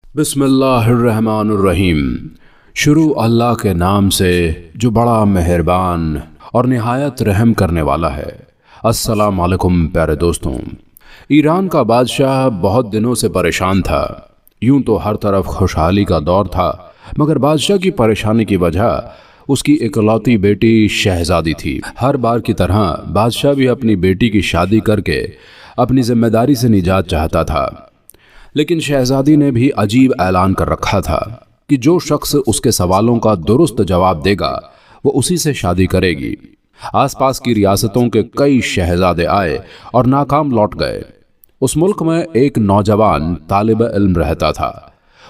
बिस्मिल्लाहिर्रहमानुर्रहीम। शुरू अल्लाह के नाम से जो बड़ा मेहरबान और निहायत रहम करने वाला है। अस्सलाम वालेकुम प्यारे दोस्तों। ईरान का बादशाह बहुत दिनों से परेशान था। यूं तो हर तरफ खुशहाली का दौर था, मगर बादशाह की परेशानी की वजह उसकी इकलौती बेटी शहजादी थी। हर बार की तरह बादशाह भी अपनी बेटी की शादी करके अपनी जिम्मेदारी से निजात चाहता था, लेकिन शहजादी ने भी अजीब ऐलान कर रखा था कि जो शख्स उसके सवालों का दुरुस्त जवाब देगा वो उसी से शादी करेगी। आसपास की रियासतों के कई शहजादे आए और नाकाम लौट गए। उस मुल्क में एक नौजवान तालिब इल्म रहता था।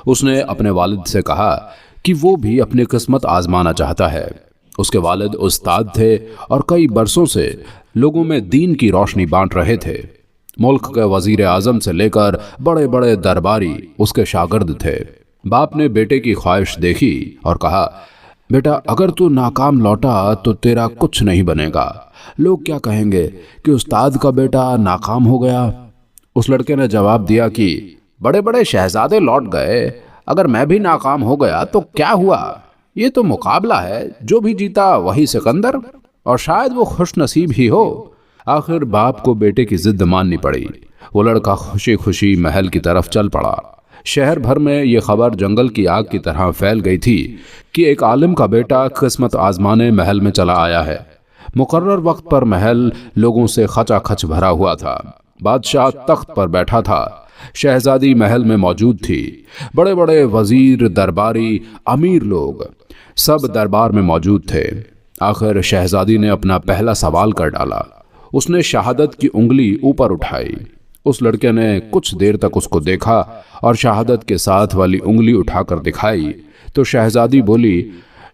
उसने अपने वालिद से कहा कि वो भी अपनी किस्मत आजमाना चाहता है। उसके वालिद उस्ताद थे और कई बरसों से लोगों में दीन की रोशनी बांट रहे थे। मुल्क के वजीर आजम से लेकर बड़े बड़े दरबारी उसके शागिर्द थे। बाप ने बेटे की ख्वाहिश देखी और कहा, बेटा अगर तू नाकाम लौटा तो तेरा कुछ नहीं बनेगा। लोग क्या कहेंगे कि उस्ताद का बेटा नाकाम हो गया। उस लड़के ने जवाब दिया कि बड़े बड़े शहजादे लौट गए, अगर मैं भी नाकाम हो गया तो क्या हुआ। ये तो मुकाबला है, जो भी जीता वही सिकंदर, और शायद वो खुश नसीब ही हो। आखिर बाप को बेटे की जिद माननी पड़ी। वो लड़का खुशी खुशी महल की तरफ चल पड़ा। शहर भर में ये खबर जंगल की आग की तरह फैल गई थी कि एक आलिम का बेटा किस्मत आजमाने महल में चला आया है। मुकर्रर वक्त पर महल लोगों से खचाखच भरा हुआ था। बादशाह तख्त पर बैठा था, शहजादी महल में मौजूद थी। बड़े बड़े वजीर, दरबारी, अमीर लोग सब दरबार में मौजूद थे। आखिर शहजादी ने अपना पहला सवाल कर डाला। उसने शहादत की उंगली ऊपर उठाई। उस लड़के ने कुछ देर तक उसको देखा और शहादत के साथ वाली उंगली उठाकर दिखाई तो शहजादी बोली,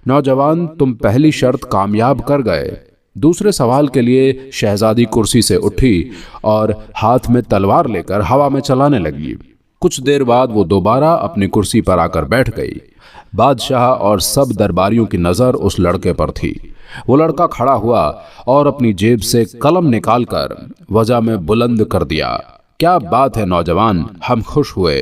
नौजवान तुम पहली शर्त कामयाब कर गए। दूसरे सवाल के लिए शहजादी कुर्सी से उठी और हाथ में तलवार लेकर हवा में चलाने लगी। कुछ देर बाद वो दोबारा अपनी कुर्सी पर आकर बैठ गई। बादशाह और सब दरबारियों की नजर उस लड़के पर थी। वो लड़का खड़ा हुआ और अपनी जेब से कलम निकालकर वजह में बुलंद कर दिया। क्या बात है नौजवान, हम खुश हुए।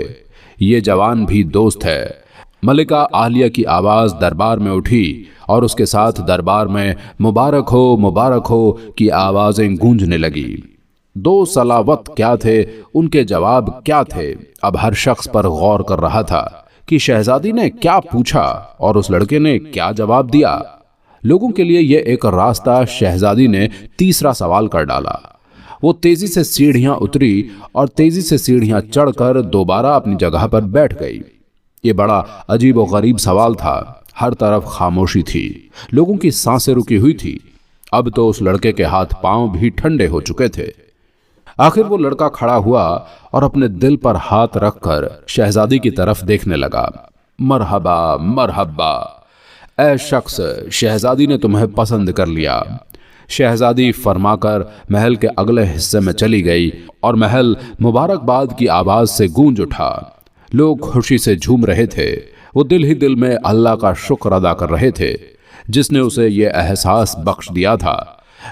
ये जवान भी दोस्त है। मलिका आलिया की आवाज दरबार में उठी और उसके साथ दरबार में मुबारक हो की आवाजें गूंजने लगी। दो सलावत क्या थे, उनके जवाब क्या थे। अब हर शख्स पर गौर कर रहा था कि शहजादी ने क्या पूछा और उस लड़के ने क्या जवाब दिया। लोगों के लिए यह एक रास्ता शहजादी ने तीसरा सवाल कर डाला। वो तेजी से सीढ़ियां उतरी और तेजी से सीढ़ियां चढ़कर दोबारा अपनी जगह पर बैठ गई। ये बड़ा अजीब और गरीब सवाल था। हर तरफ खामोशी थी, लोगों की सांसें रुकी हुई थी। अब तो उस लड़के के हाथ पांव भी ठंडे हो चुके थे। आखिर वो लड़का खड़ा हुआ और अपने दिल पर हाथ रखकर शहजादी की तरफ देखने लगा। मरहबा मरहबा, ऐ शख्स, शहजादी ने तुम्हें पसंद कर लिया। शहजादी फरमाकर महल के अगले हिस्से में चली गई और महल मुबारकबाद की आवाज से गूंज उठा। लोग खुशी से झूम रहे थे। वो दिल ही दिल में अल्लाह का शुक्र अदा कर रहे थे जिसने उसे यह एहसास बख्श दिया था।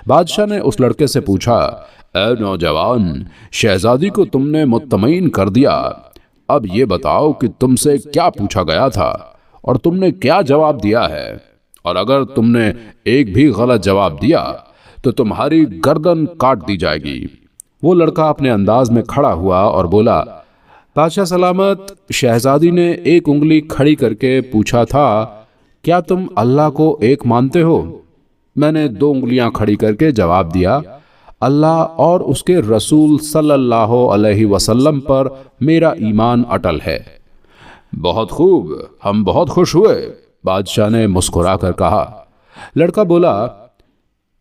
बादशाह ने उस लड़के से पूछा, ऐ नौजवान, शहजादी को तुमने मुत्तमईन कर दिया। अब ये बताओ कि तुमसे क्या पूछा गया था और तुमने क्या जवाब दिया है, और अगर तुमने एक भी गलत जवाब दिया तो तुम्हारी गर्दन काट दी जाएगी। वो लड़का अपने अंदाज में खड़ा हुआ और बोला, बादशाह सलामत, शहजादी ने एक उंगली खड़ी करके पूछा था, क्या तुम अल्लाह को एक मानते हो। मैंने दो उंगलियां खड़ी करके जवाब दिया, अल्लाह और उसके रसूल सल्लल्लाहु अलैहि वसल्लम पर मेरा ईमान अटल है। बहुत खूब, हम बहुत खुश हुए, बादशाह ने मुस्कुराकर कहा। लड़का बोला,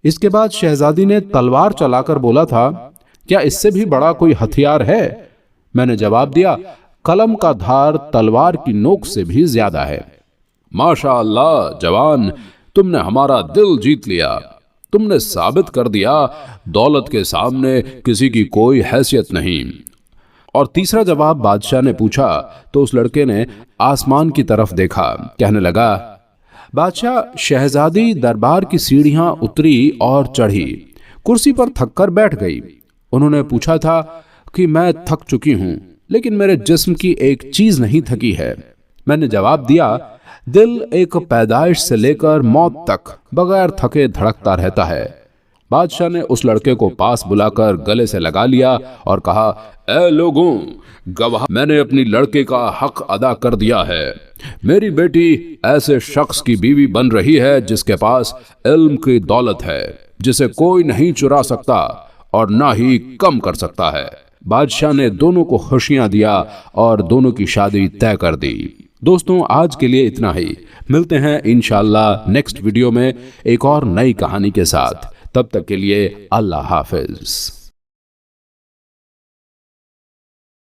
इसके बाद शहजादी ने तलवार चलाकर बोला था, क्या इससे भी बड़ा कोई हथियार है। मैंने जवाब दिया, कलम का धार तलवार की नोक से भी ज्यादा है। माशाअल्लाह जवान, तुमने हमारा दिल जीत लिया। तुमने साबित कर दिया दौलत के सामने किसी की कोई हैसियत नहीं। और तीसरा जवाब बादशाह ने पूछा तो उस लड़के ने आसमान की तरफ देखा। कहने लगा, बादशाह, शहजादी दरबार की सीढ़ियां उतरी और चढ़ी, कुर्सी पर थककर बैठ गई। उन्होंने पूछा था कि मैं थक चुकी हूं, लेकिन मेरे जिस्म की एक चीज नहीं थकी है। मैंने जवाब दिया, दिल एक पैदाइश से लेकर मौत तक बगैर थके धड़कता रहता है। बादशाह ने उस लड़के को पास बुलाकर गले से लगा लिया और कहा, ए लोगों, गवाह, मैंने अपनी लड़के का हक अदा कर दिया है। मेरी बेटी ऐसे शख्स की बीवी बन रही है जिसके पास इल्म की दौलत है, जिसे कोई नहीं चुरा सकता और ना ही कम कर सकता है। बादशाह ने दोनों को खुशियां दिया और दोनों की शादी तय कर दी। दोस्तों, आज के लिए इतना ही। मिलते हैं इंशाअल्लाह नेक्स्ट वीडियो में एक और नई कहानी के साथ। तब तक के लिए अल्लाह हाफिज।